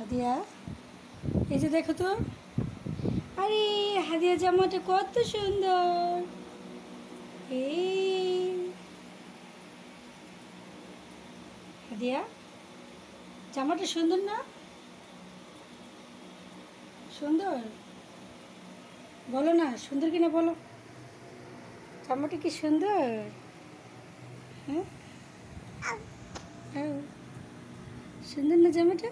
হাদিয়া, এই যে দেখো তো, আরে হাদিয়া জামাটা কত সুন্দর। এই হাদিয়া জামাটা সুন্দর না? সুন্দর, বলো না সুন্দর কিনা বলো। জামাটা কি সুন্দর? হ্যাঁ, সুন্দর না জামাটা?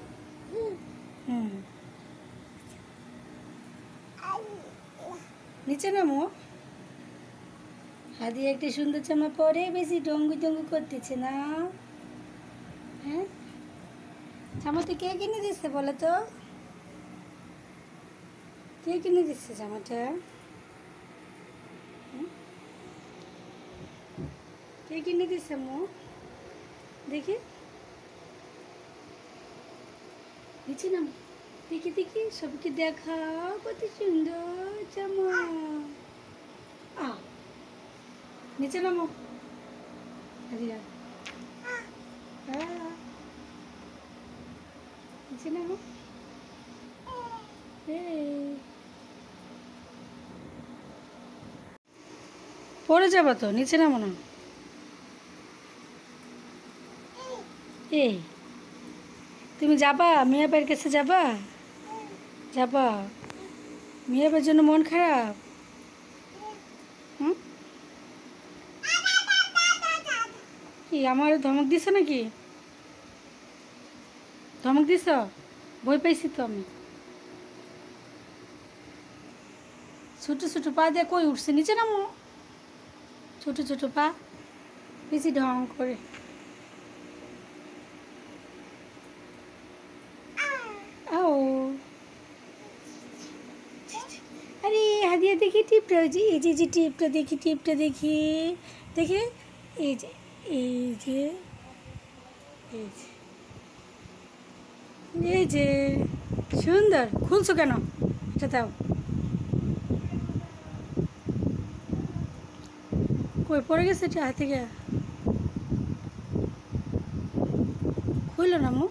হুম, নিচে নামো। হাদিয়া একটা সুন্দর জামা পরে বেশি ডঙ্গু ডঙ্গু করতেছে না? হ্যাঁ, জামাটা কে কিনে দিচ্ছে বলো তো? কে কিনে দিচ্ছে জামাটা? কে কিনে দিচ্ছে মো? দেখি, নিচে নাম, দেখি দেখি সবকে দেখাও কত সুন্দর জামা। নিচে নামো হাদিয়া, নিচে নামো। পড়ে যাবো তো, নিচে নামো না। এই তুমি যাবা মিয়া ভাইয়ের কাছে যাবা? যাবা? মিয়া ভাইয়ের জন্য মন খারাপ? হুম, কি আমার ধমক দিছ নাকি? ধমক দিছ? ভয় পাইছি তো আমি। ছোটো ছোটো পা দিয়ে কই উঠছে, নিচে নামো। ছোটো ছোটো পা, বেশি ঢং করে। আও, আরে হাদিয়া দেখি টিপটা, ওই যে এই যে টিপটা দেখি, টিপটা দেখি, দেখি এই যে এই যে এই যে এই যে সুন্দর। খুলছো কেন? এটা দাও। কই পড়ে গেছে এটা হাত থেকে? খুললো না মু,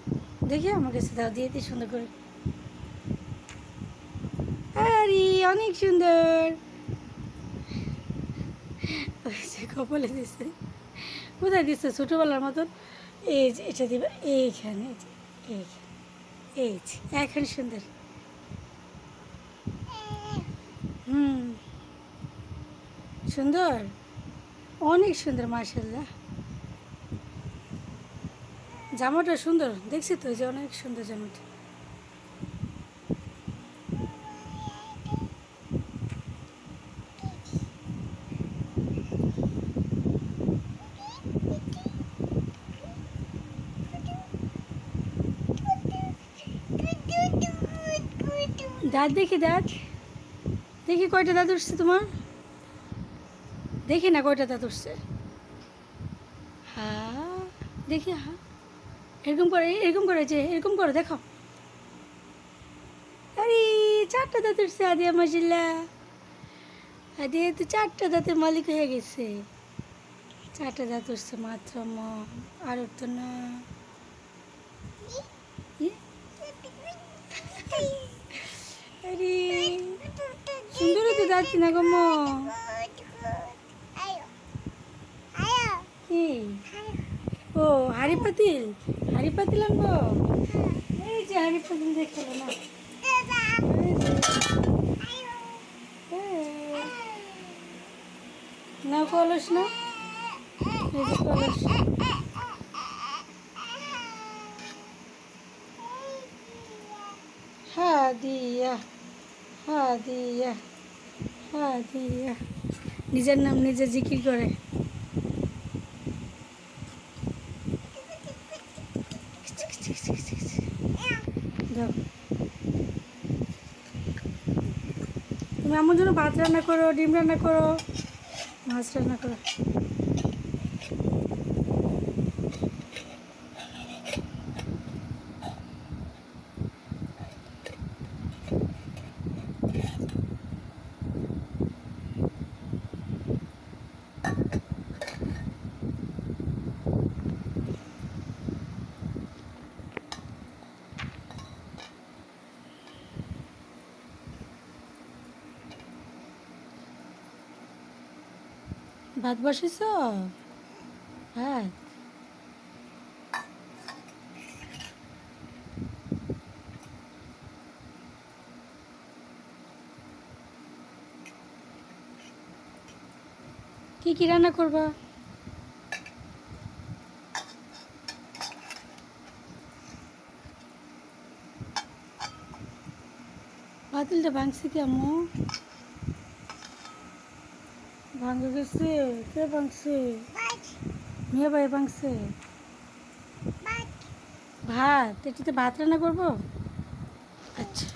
দেখি আমার কাছে দাও, দিয়ে দিই সুন্দর করে। আরে অনেক সুন্দর। ওই যে কপালে দিছে। কোথায় দিচ্ছে ছোটোবেলার মতন? এই যে এটা দিবে এইখানে, এইখানে, এই যে এখন সুন্দর। হুম, সুন্দর, অনেক সুন্দর মাশাআল্লাহ। জামাটা সুন্দর দেখছি তো, যে অনেক সুন্দর জামাটা। দাঁত দেখি, দাঁত দেখি কয়টা দাঁত উঠছে তোমার? দেখি না কয়টা দাঁত উঠছে। হ্যাঁ দেখি, হ্যাঁ এরকম করে, এরকম করে, যে এরকম করে দেখো। আরে 4টা দাঁত উঠছে আদিয়া, মাশাআল্লাহ। আদিয়া তো 4টা দাঁতের মালিক হয়ে গেছে। 4টা দাঁত উঠছে মাত্র, আর উঠতো না। আরে সুন্দর তো দাঁত না গো মো। কি? ও হাড়ি পাতিল, হাড়ি পাতিল আনবো। এই যে হাড়ি পাতিল দেখো না, না কলস না, এই যে কলস। হাদিয়া, হাদিয়া, হাদিয়া, নিজের নাম নিজে জিকির করে। দাও, তুমি আমার জন্য ভাত রান্না করো, ডিম রান্না করো, মাছ রান্না করো। ভাত বসেছ? ভাত কি কি রান্না করবা? পাতিলটা ভাঙছে কি আম্মু? ভাঙে গেছে? কে ভাঙছে? মেয়ে ভাই ভাঙছে। ভাত? এটাতে ভাত রান্না করবো? আচ্ছা।